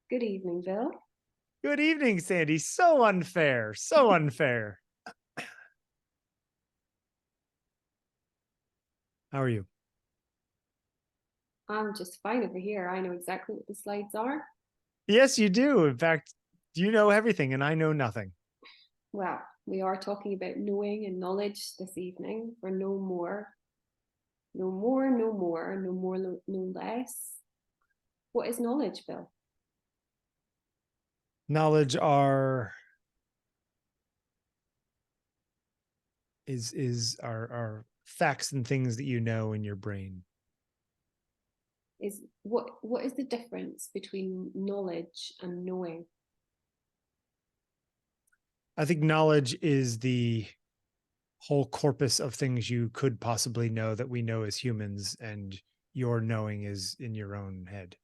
Good evening, Bill. Good evening, Sandy. So unfair. So unfair. How are you? I'm just fine over here. I know exactly what the slides are. Yes, you do. In fact, you know everything and I know nothing. Well, we are talking about knowing and knowledge this evening for no more, no more, no more, no more, no less. What is knowledge, Bill? Knowledge are facts and things that you know in your brain. Is what is the difference between knowledge and knowing? I think knowledge is the whole corpus of things you could possibly know that we know as humans, and your knowing is in your own head.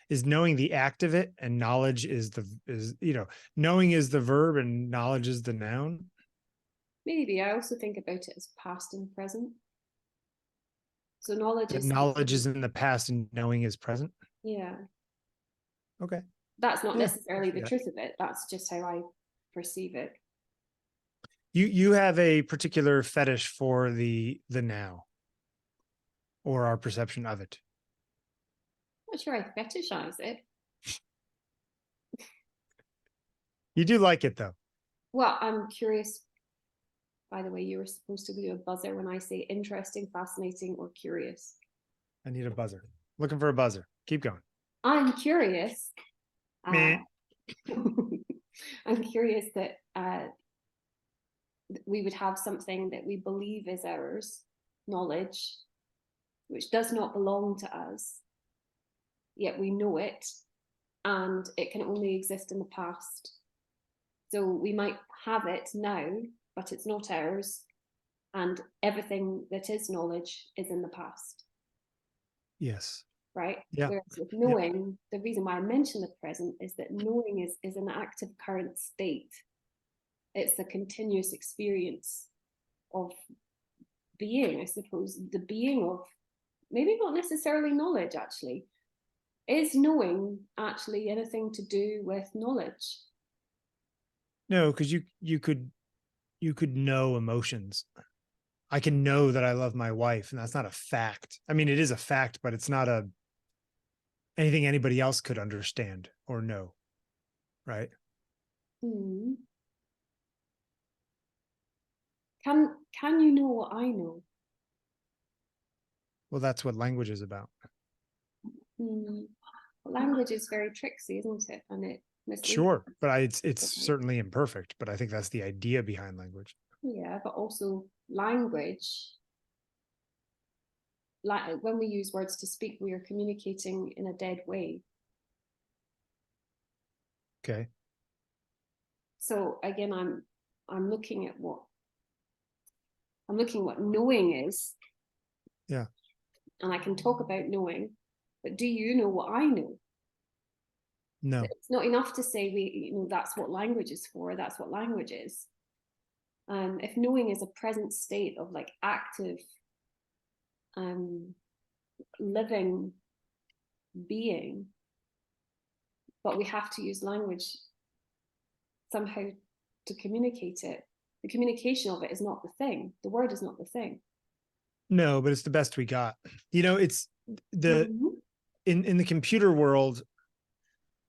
Is knowing the act of it, and knowledge is knowing is the verb and knowledge is the noun. Maybe I also think about it as past and present. So knowledge That is knowledge is in the past and knowing is present. yeah. Okay. That's not Yeah. necessarily the truth of it. That's just how I perceive it. You have a particular fetish for the now, or our perception of it. I'm not sure I fetishize it. You do like it though. Well, I'm curious. By the way, you were supposed to do a buzzer when I say interesting, fascinating, or curious. I need a buzzer. Looking for a buzzer. Keep going. I'm curious. Meh. I'm curious that we would have something that we believe is ours, knowledge, which does not belong to us, yet we know it, and it can only exist in the past. So we might have it now, but it's not ours, and everything that is knowledge is in the past. Yes. Right? Yeah. Whereas with knowing, the reason why I mention the present is that knowing is an active current state. It's a continuous experience of being, I suppose, the being of maybe not necessarily knowledge, actually. Is knowing actually anything to do with knowledge? No, because you could know emotions. I can know that I love my wife, and that's not a fact. I mean, it is a fact, but it's not anything anybody else could understand or know, right? Can you know what I know? Well, that's what language is about. Language is very tricksy, isn't it? And it misleads. Sure, but it's certainly imperfect, but I think that's the idea behind language. Yeah, but also language, like when we use words to speak, we are communicating in a dead way. Okay. So again, I'm looking at what knowing is. Yeah. And I can talk about knowing, but do you know what I know? No. It's not enough to say that's what language is for. That's what language is. If knowing is a present state of like active, living being, but we have to use language somehow to communicate it. The communication of it is not the thing. The word is not the thing. No, but it's the best we got. It's in the computer world,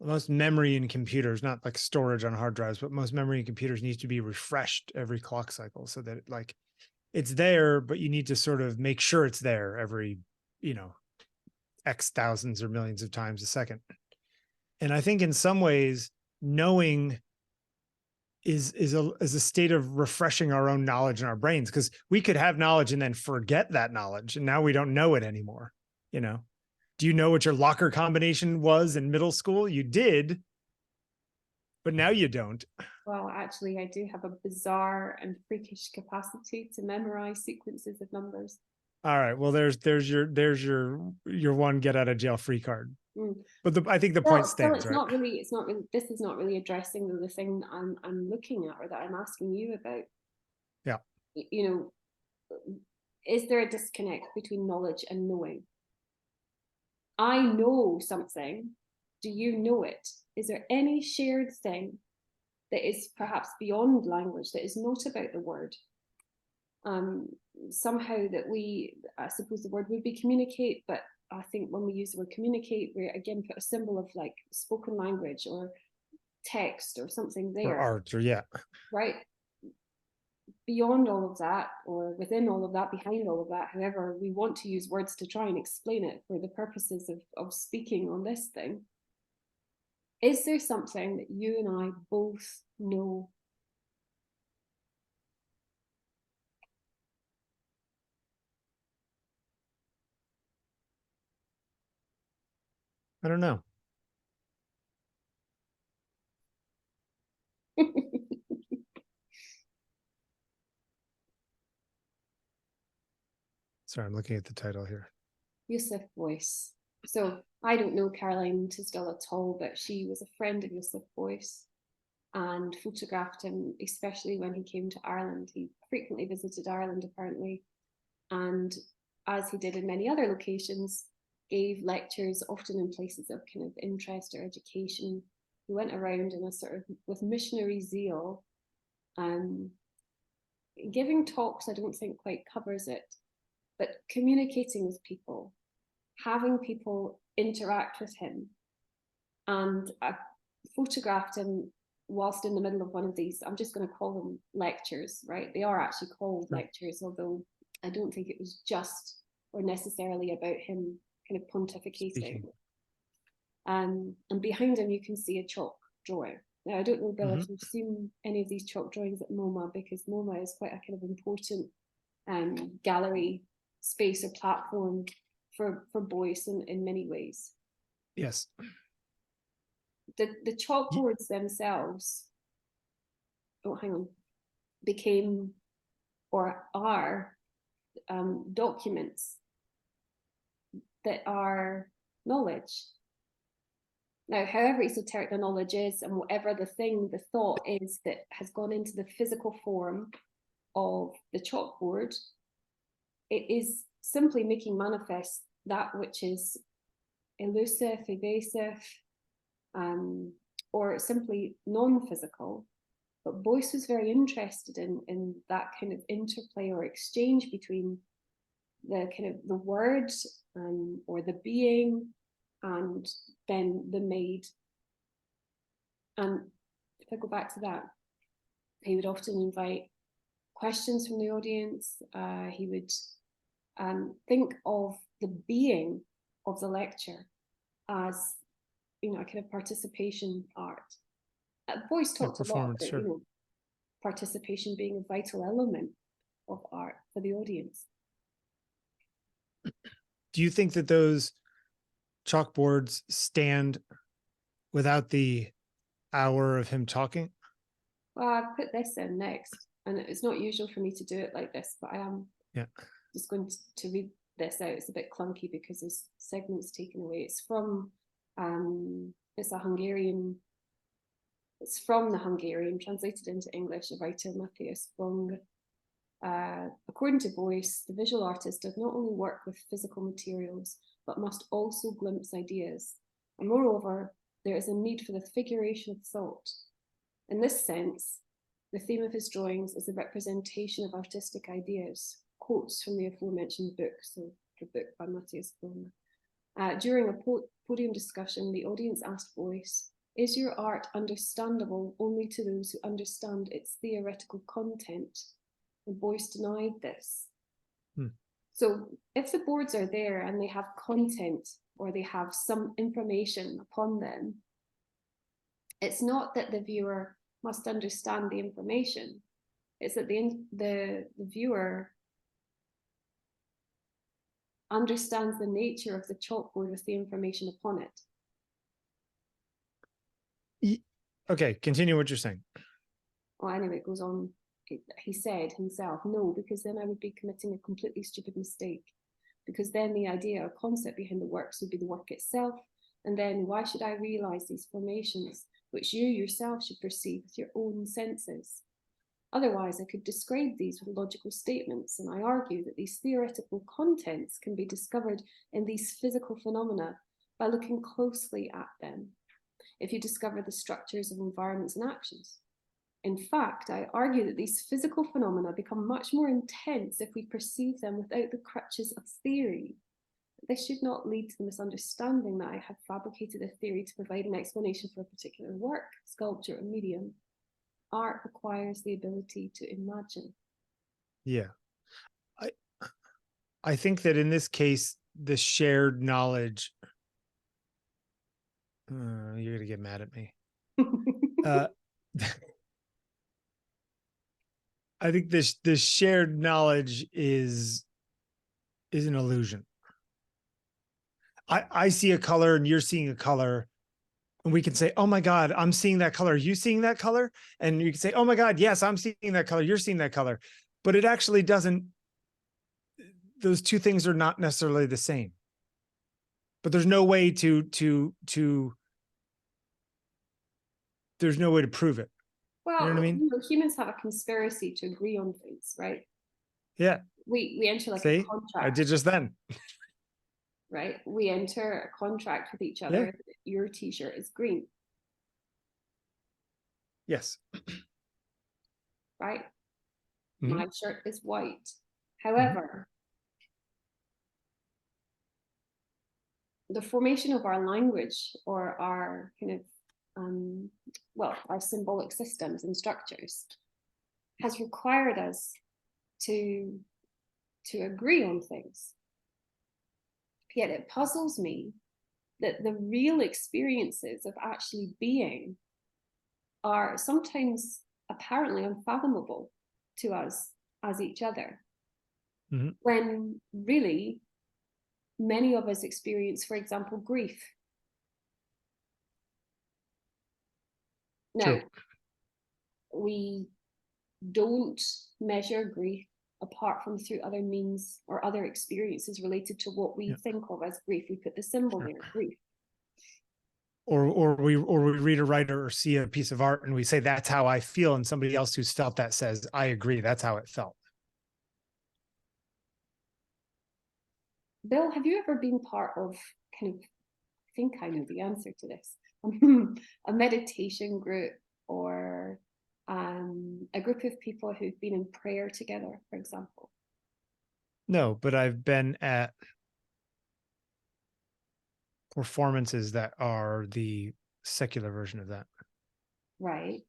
most memory in computers, not like storage on hard drives, but most memory in computers needs to be refreshed every clock cycle so that it's there, but you need to sort of make sure it's there every, X thousands or millions of times a second. And I think in some ways, knowing is a state of refreshing our own knowledge in our brains, because we could have knowledge and then forget that knowledge, and now we don't know it anymore. Do you know what your locker combination was in middle school? You did, but now you don't. Well, actually, I do have a bizarre and freakish capacity to memorize sequences of numbers. All right. Well, there's your one get out of jail free card. But I think the point stands. It's right? not really. This is not really addressing the thing that I'm looking at, or that I'm asking you about. Yeah. Is there a disconnect between knowledge and knowing? I know something, Do you know it? Is there any shared thing that is perhaps beyond language, that is not about the word? Somehow that we, I suppose the word would be communicate, but I think when we use the word communicate, we again put a symbol of like spoken language or text or something there. Or art, or yeah. Right. Beyond all of that, or within all of that, behind all of that, however we want to use words to try and explain it for the purposes of speaking on this thing, is there something that you and I both know? I don't know. Sorry, I'm looking at the title here. Joseph Beuys. So I don't know Caroline Tisdall at all, but she was a friend of Joseph Beuys and photographed him, especially when he came to Ireland. He frequently visited Ireland, apparently, and as he did in many other locations, gave lectures, often in places of kind of interest or education. He went around in a sort of, with missionary zeal, giving talks, I don't think quite covers it, but communicating with people, having people interact with him. And I photographed him whilst in the middle of one of these, I'm just going to call them lectures, right? They are actually called lectures, although I don't think it was just or necessarily about him kind of pontificating. And behind him, you can see a chalk drawing. Now, I don't know, Bill, if you've seen any of these chalk drawings at MoMA, because MoMA is quite a kind of important gallery space or platform for Beuys in many ways. Yes. The chalkboards themselves, oh, hang on, became or are documents that are knowledge. Now, however esoteric the knowledge is, and whatever the thing, the thought is that has gone into the physical form of the chalkboard, it is simply making manifest that which is elusive, evasive, or simply non-physical. But Beuys was very interested in that kind of interplay or exchange between the kind of the word or the being and then the made. And if I go back to that, he would often invite questions from the audience. He would think of the being of the lecture as, you know, a kind of participation art. Beuys talked a lot about, you know, participation being a vital element of art for the audience. Do you think that those chalkboards stand without the hour of him talking? Well, I put this in next, and it's not usual for me to do it like this, but I am just going to read this out. It's a bit clunky because there's segments taken away. It's from it's a Hungarian. It's from the Hungarian, translated into English, a writer, Matthias Peng. According to Beuys, the visual artist does not only work with physical materials, but must also glimpse ideas. And moreover, there is a need for the figuration of thought. In this sense, the theme of his drawings is the representation of artistic ideas. Quotes from the aforementioned book, so the book by Matthias Peng. During a podium discussion, the audience asked Beuys, "Is your art understandable only to those who understand its theoretical content?" And Beuys denied this. So if the boards are there and they have content or they have some information upon them, it's not that the viewer must understand the information. It's that the viewer understands the nature of the chalkboard with the information upon it. Okay, continue what you're saying. Well, anyway, it goes on. He said himself, "No, because then I would be committing a completely stupid mistake. Because then the idea or concept behind the works would be the work itself. And then why should I realize these formations, which you yourself should perceive with your own senses? Otherwise, I could describe these with logical statements, and I argue that these theoretical contents can be discovered in these physical phenomena by looking closely at them. if you discover the structures of environments and actions. In fact, I argue that these physical phenomena become much more intense if we perceive them without the crutches of theory. This should not lead to the misunderstanding that I have fabricated a theory to provide an explanation for a particular work, sculpture, or medium. Art requires the ability to imagine. Yeah. I think that in this case, the shared knowledge, you're going to get mad at me. I think this shared knowledge is an illusion. I see a color and you're seeing a color, and we can say, oh my God, I'm seeing that color. Are you seeing that color? And you can say, oh my God, yes, I'm seeing that color. You're seeing that color. But it actually doesn't, those two things are not necessarily the same. But there's no way to there's no way to prove it. Well, you know what I mean? You know, humans have a conspiracy to agree on things, right? Yeah. We enter like See? a contract. I did just then. Right? We enter a contract with each other. Yeah. Your t-shirt is green. Yes. Right? Mm-hmm. My shirt is white. However, the formation of our language or our kind of our symbolic systems and structures has required us to agree on things. Yet it puzzles me that the real experiences of actually being are sometimes apparently unfathomable to us as each other. Mm-hmm. When really many of us experience, for example, grief. Now, True. We don't measure grief apart from through other means or other experiences related to what we think of as grief. We put the symbol there, grief. Or we read a writer or see a piece of art and we say, that's how I feel. And somebody else who's felt that says, I agree, that's how it felt. Bill, have you ever been part of kind of, I think I know the answer to this, a meditation group or a group of people who've been in prayer together, for example? No, but I've been at performances that are the secular version of that. Right.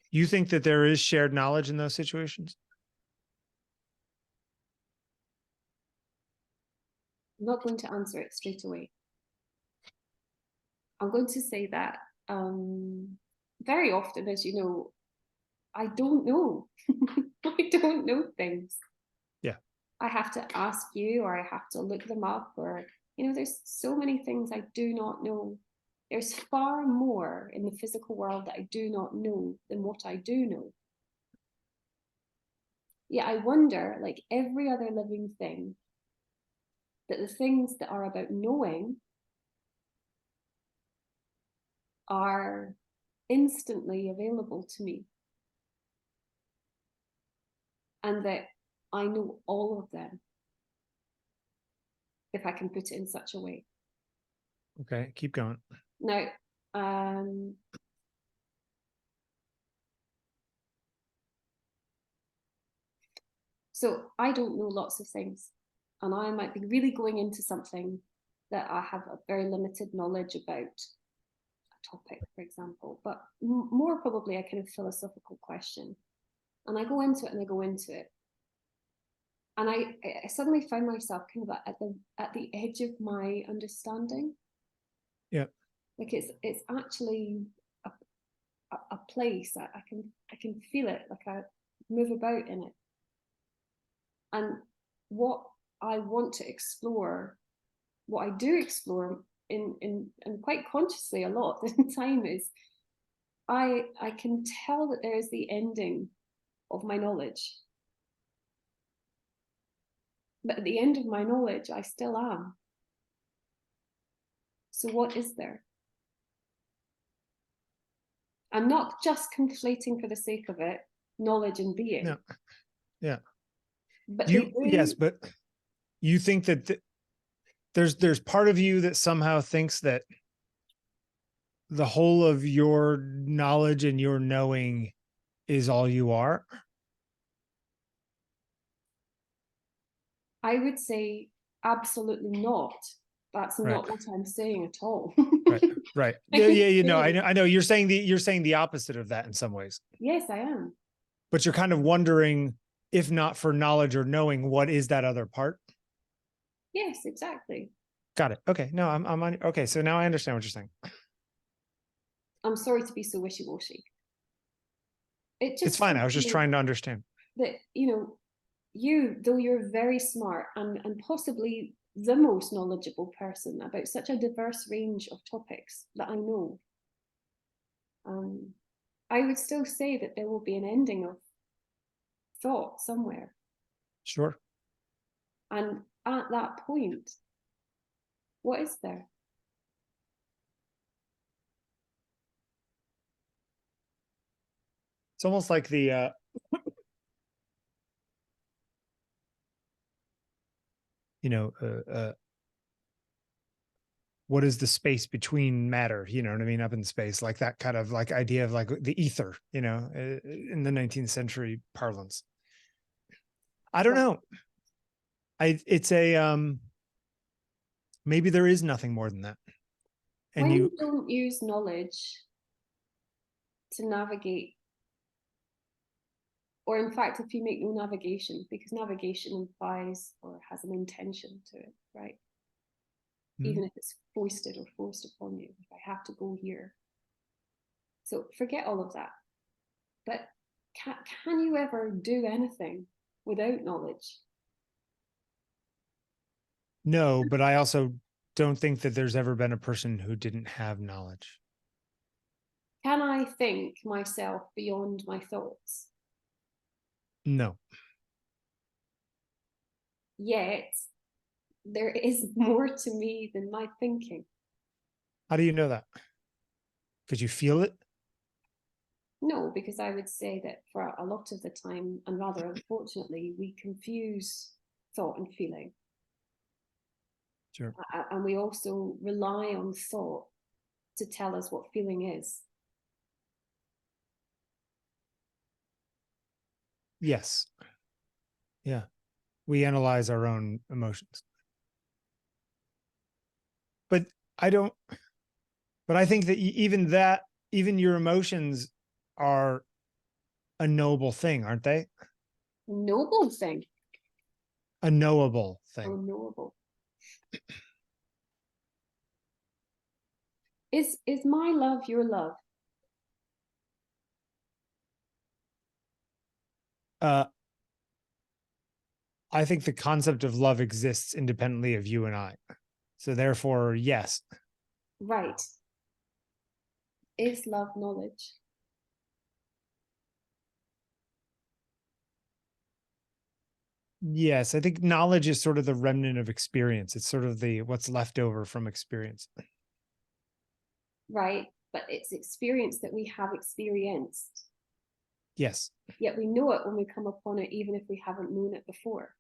You think that there is shared knowledge in those situations? I'm not going to answer it straight away. I'm going to say that very often, as you know, I don't know. I don't know things. Yeah. I have to ask you, or I have to look them up, or, you know, there's so many things I do not know. There's far more in the physical world that I do not know than what I do know. Yeah, I wonder, like every other living thing, that the things that are about knowing are instantly available to me. And that I know all of them, if I can put it in such a way. Okay, keep going. Now, so I don't know lots of things, and I might be really going into something that I have a very limited knowledge about, a topic, for example, but more probably a kind of philosophical question. And I go into it and I go into it. And I suddenly find myself kind of at the edge of my understanding. Yeah. Like it's actually a place I can feel it, like I move about in it. And what I want to explore, what I do explore in and quite consciously a lot of the time is I can tell that there is the ending of my knowledge. But at the end of my knowledge, I still am. So what is there? I'm not just conflating for the sake of it, knowledge and being. No. Yeah. But yes, but you think that there's part of you that somehow thinks that the whole of your knowledge and your knowing is all you are. I would say absolutely not. That's Right. not what I'm saying at all. Right. Yeah, you know, I know you're saying the opposite of that in some ways. Yes, I am. But you're kind of wondering, if not for knowledge or knowing, what is that other part? Yes, exactly. Got it. Okay. No, I'm on. Okay. So now I understand what you're saying. I'm sorry to be so wishy-washy. It's fine. I was just trying to understand. That, you, though you're very smart and possibly the most knowledgeable person about such a diverse range of topics that I know, I would still say that there will be an ending of thought somewhere. Sure. And at that point, what is there? It's almost like the what is the space between matter? You know what I mean? Up in space, like that kind of like idea of like the ether, in the 19th century parlance. I don't know. It's a maybe there is nothing more than that. And when you don't use knowledge to navigate, or in fact, if you make no navigation, because navigation implies or has an intention to it, right? Even if it's foisted or forced upon you, if I have to go here. So forget all of that. But can you ever do anything without knowledge? No, but I also don't think that there's ever been a person who didn't have knowledge. Can I think myself beyond my thoughts? No. Yet, there is more to me than my thinking. How do you know that? Because you feel it? No, because I would say that for a lot of the time, and rather unfortunately, we confuse thought and feeling. Sure. And we also rely on thought to tell us what feeling is. Yes. Yeah. We analyze our own emotions. But I think that even your emotions are a noble thing, aren't they? Noble thing. A knowable thing. Oh, knowable. Is my love your love? I think the concept of love exists independently of you and I. So therefore, yes. Right. Is love knowledge? Yes, I think knowledge is sort of the remnant of experience. It's sort of what's left over from experience. Right, but it's experience that we have experienced. Yes. Yet we know it when we come upon it, even if we haven't known it before.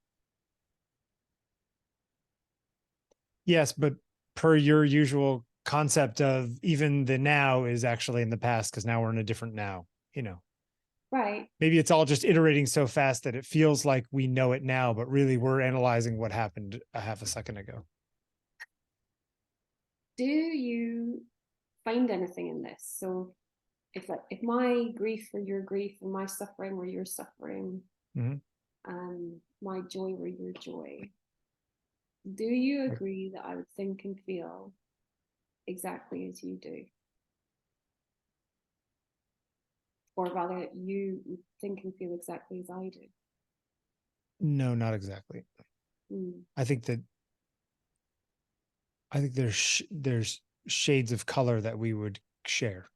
Yes, but per your usual concept of even the now is actually in the past, because now we're in a different now, Right. Maybe it's all just iterating so fast that it feels like we know it now, but really we're analyzing what happened a half a second ago. Do you find anything in this? So if my grief were your grief and my suffering were your suffering, my joy were your joy, do you agree that I would think and feel exactly as you do? Or rather, you would think and feel exactly as I do? No, not exactly. I think there's shades of color that we would share.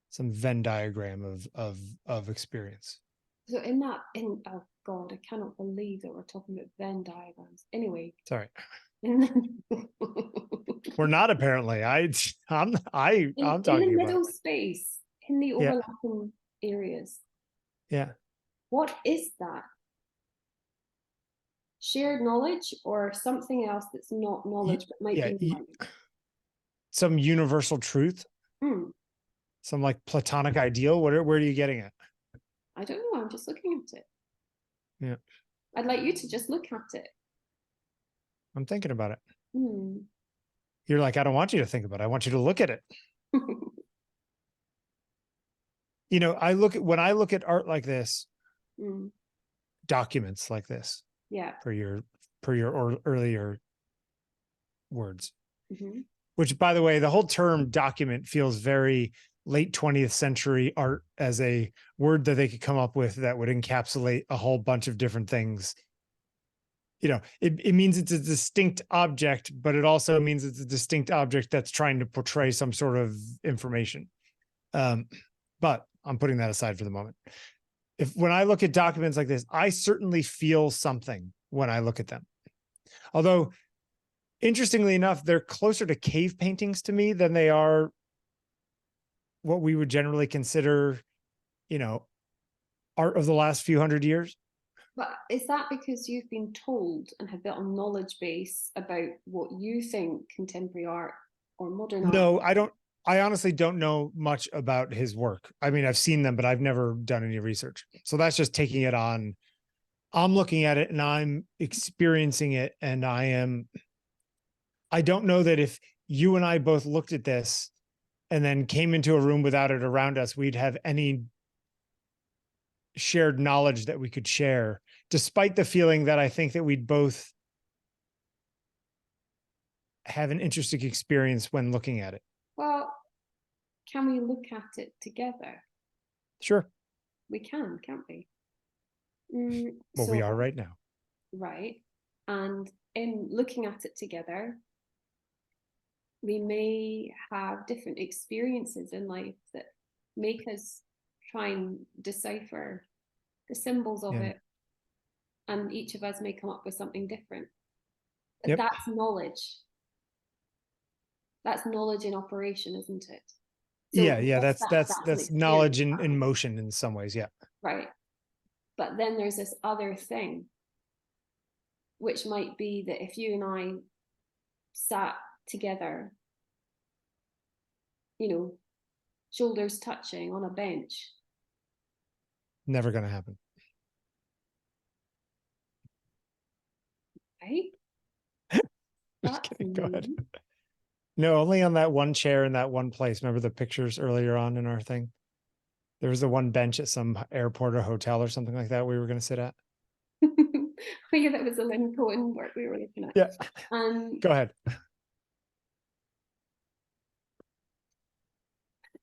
Some Venn diagram of experience. So oh God, I cannot believe that we're talking about Venn diagrams. Anyway. Sorry. We're not, apparently. I'm talking in the middle about space, in the overlapping areas. Yeah. What is that? shared knowledge or something else that's not knowledge but might Yeah, be knowledge? some universal truth, some like Platonic ideal. Where are you getting at? I don't know. I'm just looking at it. Yeah. I'd like you to just look at it. I'm thinking about it. You're like, I don't want you to think about it. I want you to look at it. You know, when I look at art like this, documents like this, yeah, per your earlier words, mm-hmm. Which, by the way, the whole term document feels very late 20th century art as a word that they could come up with that would encapsulate a whole bunch of different things. You know, it means it's a distinct object, but it also means it's a distinct object that's trying to portray some sort of information. But I'm putting that aside for the moment. When I look at documents like this, I certainly feel something when I look at them. Although, interestingly enough, they're closer to cave paintings to me than they are what we would generally consider, you know, art of the last few hundred years. But is that because you've been told and have built a knowledge base about what you think contemporary art or modern art? No, I don't. I honestly don't know much about his work. I mean, I've seen them, but I've never done any research. So that's just taking it on. I'm looking at it and I'm experiencing it. And I don't know that if you and I both looked at this and then came into a room without it around us, we'd have any shared knowledge that we could share, despite the feeling that I think that we'd both have an interesting experience when looking at it. Well, can we look at it together? Sure. We can, can't we? Well, so, we are right now. Right. And in looking at it together, we may have different experiences in life that make us try and decipher the symbols of it. And each of us may come up with something different. Yep. That's knowledge. That's knowledge in operation, isn't it? So yeah. That's knowledge in motion in some ways. Yeah. Right. But then there's this other thing, which might be that if you and I sat together, you know, shoulders touching on a bench. Never going to happen. Right? Just kidding. Go ahead. No, only on that one chair in that one place. Remember the pictures earlier on in our thing? There was the one bench at some airport or hotel or something like that we were going to sit at. Oh yeah, that was the Lynn Cohen work we were looking at. Yeah. Go ahead.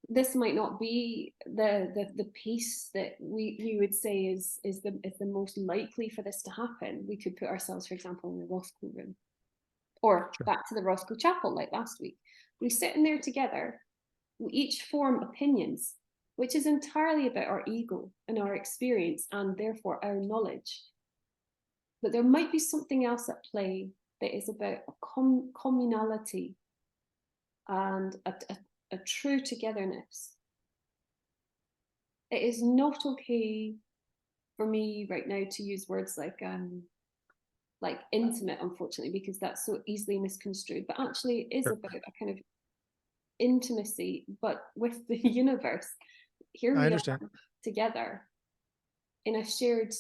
This might not be the piece that we would say is the most likely for this to happen. We could put ourselves, for example, in the Roscoe room, or back to the Roscoe Chapel like last week. We sit in there together. We each form opinions, which is entirely about our ego and our experience, and therefore our knowledge. But there might be something else at play that is about a communality and a true togetherness. It is not okay for me right now to use words like intimate, unfortunately, because that's so easily misconstrued. But actually, it is about a kind of intimacy, but with the universe. Here we are together in a shared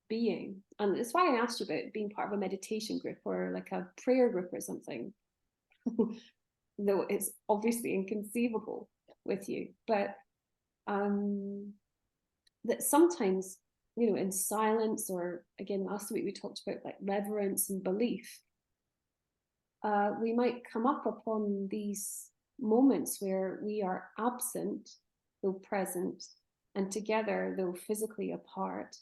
being, and that's why I asked you about being part of a meditation group or like a prayer group or something. Though it's obviously inconceivable with you, but that sometimes, you know, in silence, or again last week we talked about like reverence and belief, we might come up upon these moments where we are absent though present, and together though physically apart,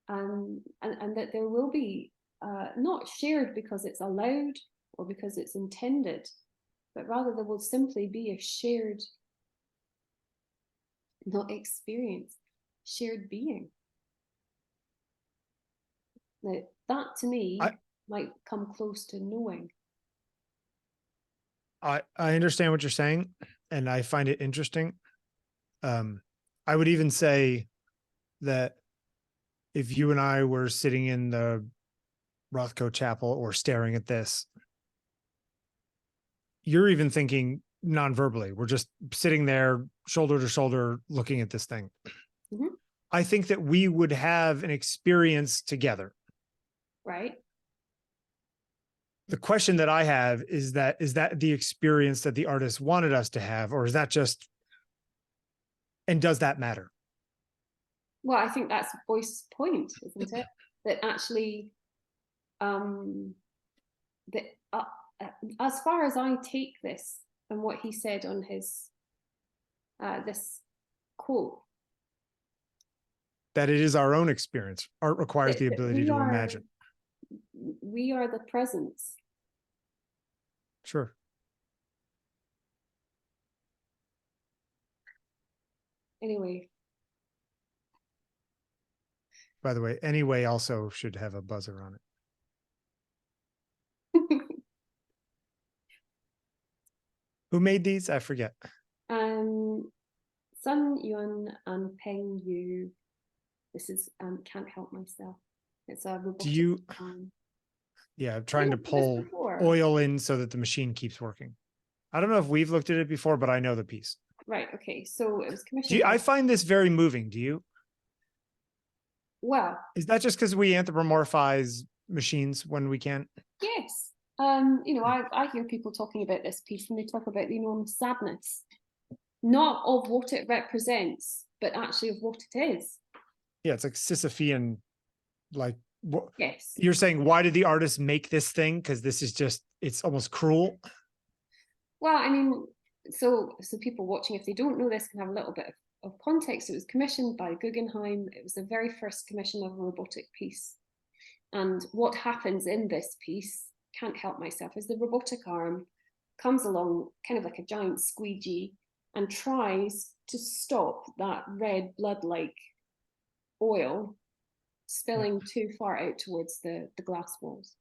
and that there will be not shared because it's allowed or because it's intended, but rather there will simply be a shared, not experience, shared being. Now, that to me might come close to knowing. I understand what you're saying, and I find it interesting. I would even say that if you and I were sitting in the Rothko Chapel or staring at this, you're even thinking non-verbally. We're just sitting there shoulder to shoulder looking at this thing. Mhm. I think that we would have an experience together. Right. The question that I have is that the experience that the artist wanted us to have, or is that just, and does that matter? Well, I think that's Beuys' point, isn't it? That actually, that as far as I take this and what he said on his this quote, that it is our own experience. Art requires the that ability to imagine. We are the presence. Sure. Anyway. By the way, anyway also should have a buzzer on it. Who made these? I forget. Sun, Yuan, and Peng Yu. This is Can't Help Myself. It's a robotic. Do you? Yeah, I'm trying to pull oil in so that the machine keeps working. I don't know if we've looked at it before, but I know the piece. Right. Okay. So it was commissioned. I find this very moving. Do you? Well, is that just because we anthropomorphize machines when we can? Yes. You know, I hear people talking about this piece and they talk about the enormous sadness, not of what it represents, but actually of what it is. Yeah, it's like Sisyphean, like what? Yes. You're saying, why did the artist make this thing? Because this is just, it's almost cruel. Well, I mean, so people watching, if they don't know this, can have a little bit of context. It was commissioned by Guggenheim. It was the very first commission of a robotic piece. And what happens in this piece, Can't Help Myself, is the robotic arm comes along kind of like a giant squeegee and tries to stop that red blood-like oil spilling too far out towards the glass walls.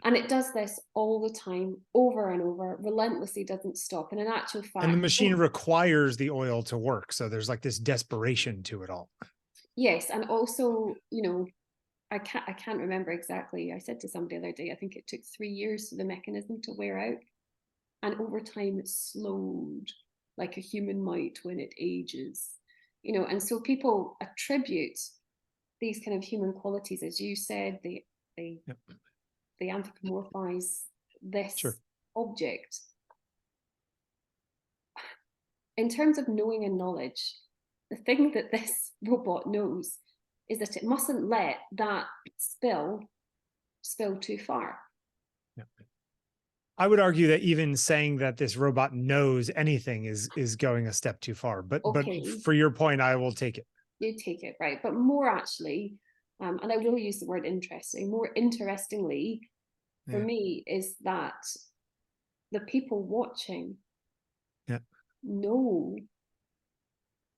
And it does this all the time, over and over, relentlessly, doesn't stop. And in actual fact, and the machine requires the oil to work. So there's like this desperation to it all. Yes. And also, you know, I can't remember exactly. I said to somebody the other day, I think it took 3 years for the mechanism to wear out. And over time it slowed like a human might when it ages. You know, and so people attribute these kind of human qualities, as you said, they anthropomorphize this object. In terms of knowing and knowledge, the thing that this robot knows is that it mustn't let that spill too far. Yeah. I would argue that even saying that this robot knows anything is going a step too far. But for your point, I will take it. You take it, right? But more actually, and I will use the word interesting, more interestingly for me is that the people watching know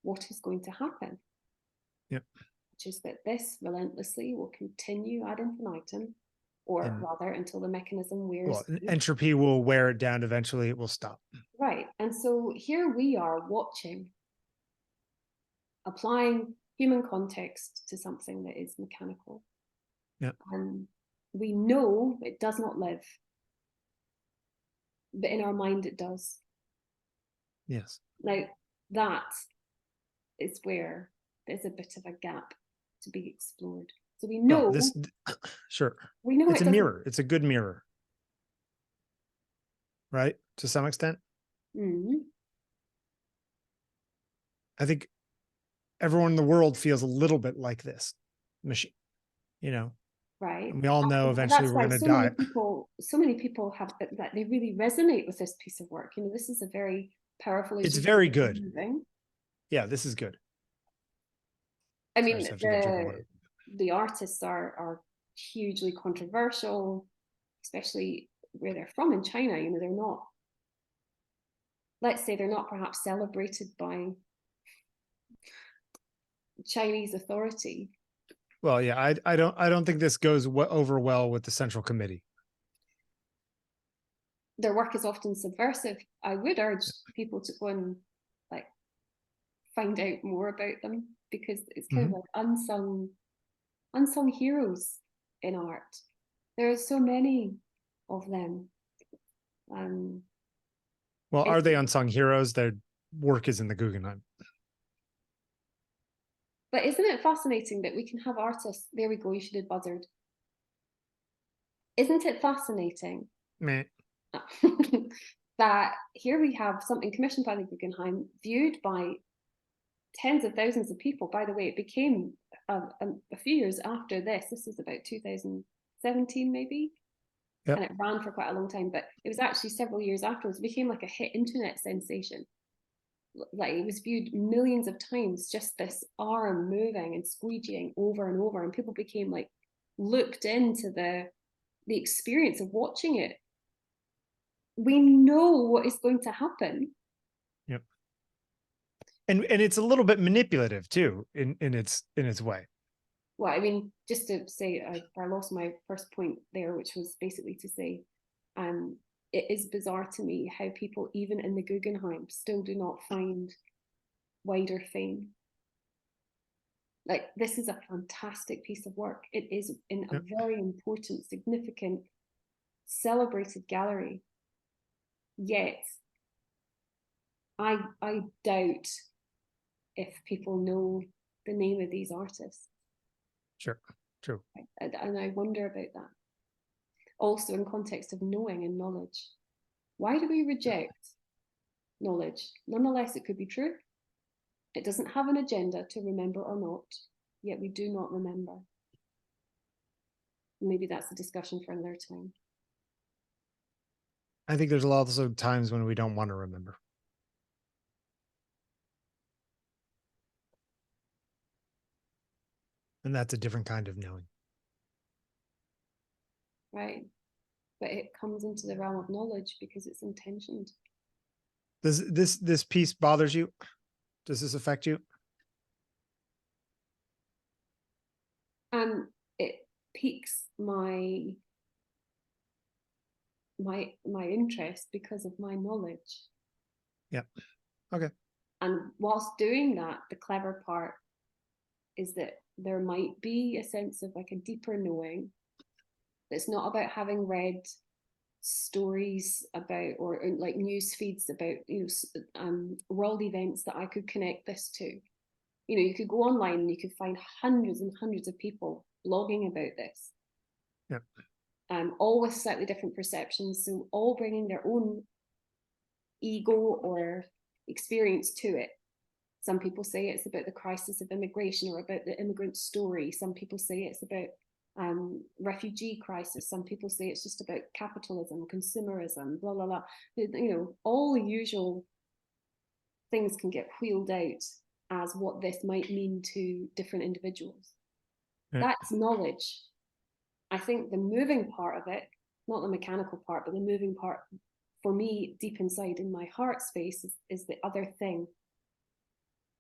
what is going to happen. Which is that this relentlessly will continue ad infinitum, or rather until the mechanism wears. Well, entropy will wear it down. Eventually it will stop. Right. And so here we are watching, applying human context to something that is mechanical. And we know it does not live, but in our mind it does. Yes. Now that is where there's a bit of a gap to be explored. So we know this. Sure. We know it's a mirror. It's a good mirror, right? To some extent. I think everyone in the world feels a little bit like this machine, you know. Right. And we all know eventually we're going to die. So many people have that they really resonate with this piece of work. You know, this is a very powerful. It's very good. Yeah, this is good. I mean, the artists are hugely controversial, especially where they're from in China. You know, they're not, let's say they're not perhaps celebrated by Chinese authority. Well, yeah, I don't think this goes over well with the Central Committee. Their work is often subversive. I would urge people to go and find out more about them, because it's kind of like unsung heroes in art. There are so many of them. Well, are they unsung heroes? Their work is in the Guggenheim. But isn't it fascinating that we can have artists? There we go. You should have buzzard. Isn't it fascinating? Meh. That here we have something commissioned by the Guggenheim, viewed by tens of thousands of people. By the way, it became a few years after this. This was about 2017, maybe. Yep. And it ran for quite a long time, but it was actually several years afterwards. It became like a hit internet sensation. Like, it was viewed millions of times, just this arm moving and squeegeeing over and over, and people became like looked into the experience of watching it. We know what is going to happen. Yep. And it's a little bit manipulative too, in its way. Well, I mean, just to say, I lost my first point there, which was basically to say, it is bizarre to me how people, even in the Guggenheim, still do not find wider fame. Like, this is a fantastic piece of work. It is in a very important, significant, celebrated gallery. Yet, I doubt if people know the name of these artists. Sure, true. And I wonder about that. Also, in context of knowing and knowledge. Why do we reject knowledge? Nonetheless, it could be true. It doesn't have an agenda to remember or not, yet we do not remember. Maybe that's a discussion for another time. I think there's lots of times when we don't want to remember. And that's a different kind of knowing. Right. But it comes into the realm of knowledge because it's intentioned. Does this piece bothers you? Does this affect you? It piques my interest because of my knowledge. Yeah. Okay. And whilst doing that, the clever part is that there might be a sense of like a deeper knowing that's not about having read stories about, or like news feeds about, world events that I could connect this to. You could go online and you could find hundreds and hundreds of people blogging about this. Yep. All with slightly different perceptions, so all bringing their own ego or experience to it. Some people say it's about the crisis of immigration or about the immigrant story. Some people say it's about refugee crisis. Some people say it's just about capitalism, consumerism, blah, blah, blah. All the usual things can get wheeled out as what this might mean to different individuals. Yeah. That's knowledge. I think the moving part of it, not the mechanical part, but the moving part for me deep inside in my heart space is the other thing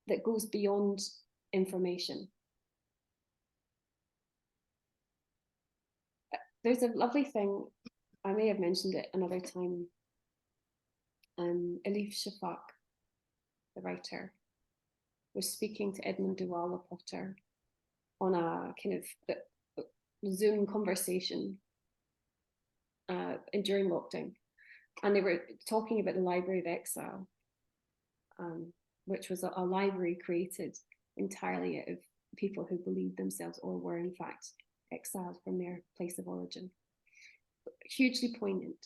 that goes beyond information. There's a lovely thing, I may have mentioned it another time. Elif Shafak, the writer, was speaking to Edmund Duval, the potter, on a kind of Zoom conversation during lockdown. And they were talking about the Library of Exile, which was a library created entirely out of people who believed themselves or were in fact exiled from their place of origin. Hugely poignant.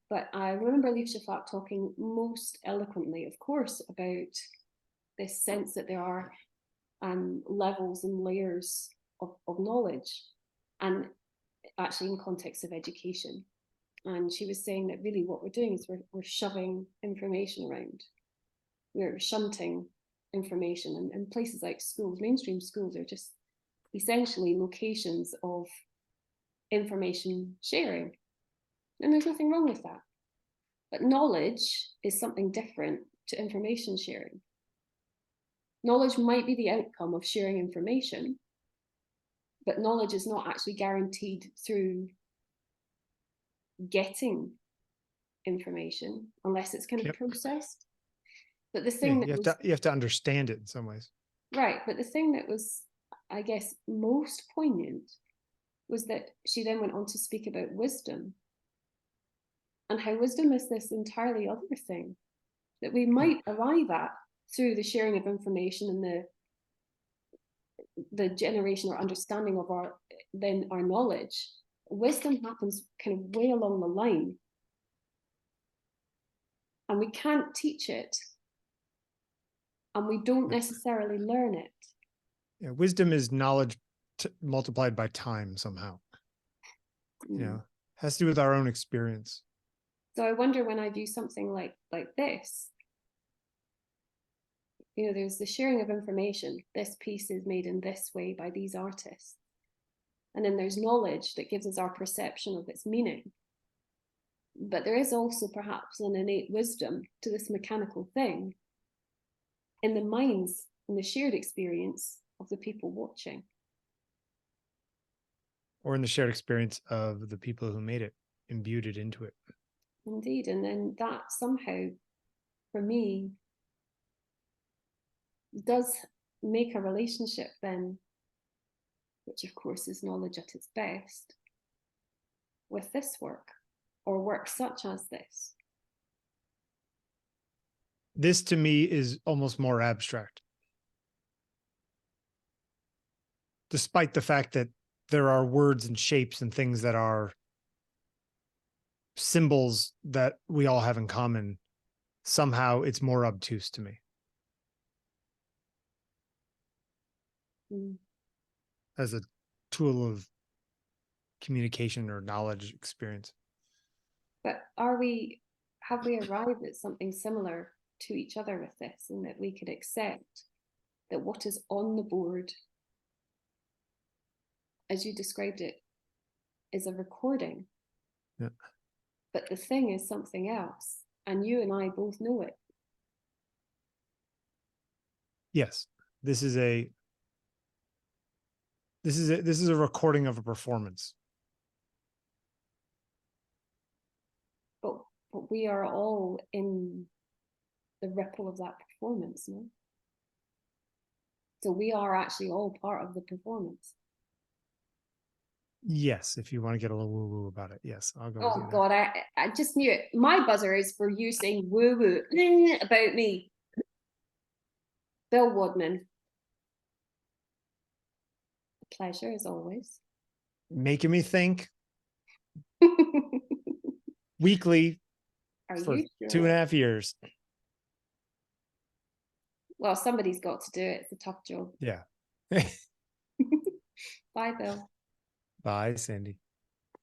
But I remember Elif Shafak talking most eloquently, of course, about this sense that there are levels and layers of knowledge, and actually in context of education. And she was saying that really what we're doing is we're shoving information around. We're shunting information, and places like schools, mainstream schools, are just essentially locations of information sharing. And there's nothing wrong with that. But knowledge is something different to information sharing. Knowledge might be the outcome of sharing information, but knowledge is not actually guaranteed through getting information unless it's kind of processed. But the Yeah, thing that was you have to understand it in some ways. right, but the thing that was, I guess, most poignant was that she then went on to speak about wisdom, and how wisdom is this entirely other thing that we might arrive at through the sharing of information and the generation or understanding of our knowledge. Wisdom happens kind of way along the line, and we can't teach it, and we don't necessarily learn it. Yeah, wisdom is knowledge multiplied by time somehow. You know, has to do with our own experience. So I wonder, when I view something like this, you know, there's the sharing of information. This piece is made in this way by these artists. And then there's knowledge that gives us our perception of its meaning. But there is also perhaps an innate wisdom to this mechanical thing in the minds and the shared experience of the people watching. Or in the shared experience of the people who made it, imbued it into it. Indeed. And then that somehow, for me, does make a relationship then, which of course is knowledge at its best, with this work, or work such as this. This to me is almost more abstract. Despite the fact that there are words and shapes and things that are symbols that we all have in common, somehow it's more obtuse to me. As a tool of communication or knowledge experience. But have we arrived at something similar to each other with this, in that we could accept that what is on the board, as you described it, is a recording? Yeah. But the thing is something else, and you and I both know it. Yes, this is a recording of a performance. But we are all in the ripple of that performance, no? So we are actually all part of the performance. Yes, if you want to get a little woo-woo about it. Yes, I'll go with you Oh there. God, I just knew it. My buzzer is for you saying woo-woo about me. Bill Wadman. A pleasure as always. Making me think weekly for you sure? 2.5 years. Well, somebody's got to do it. It's a tough job. Yeah. Bye, Bill. Bye, Sandi.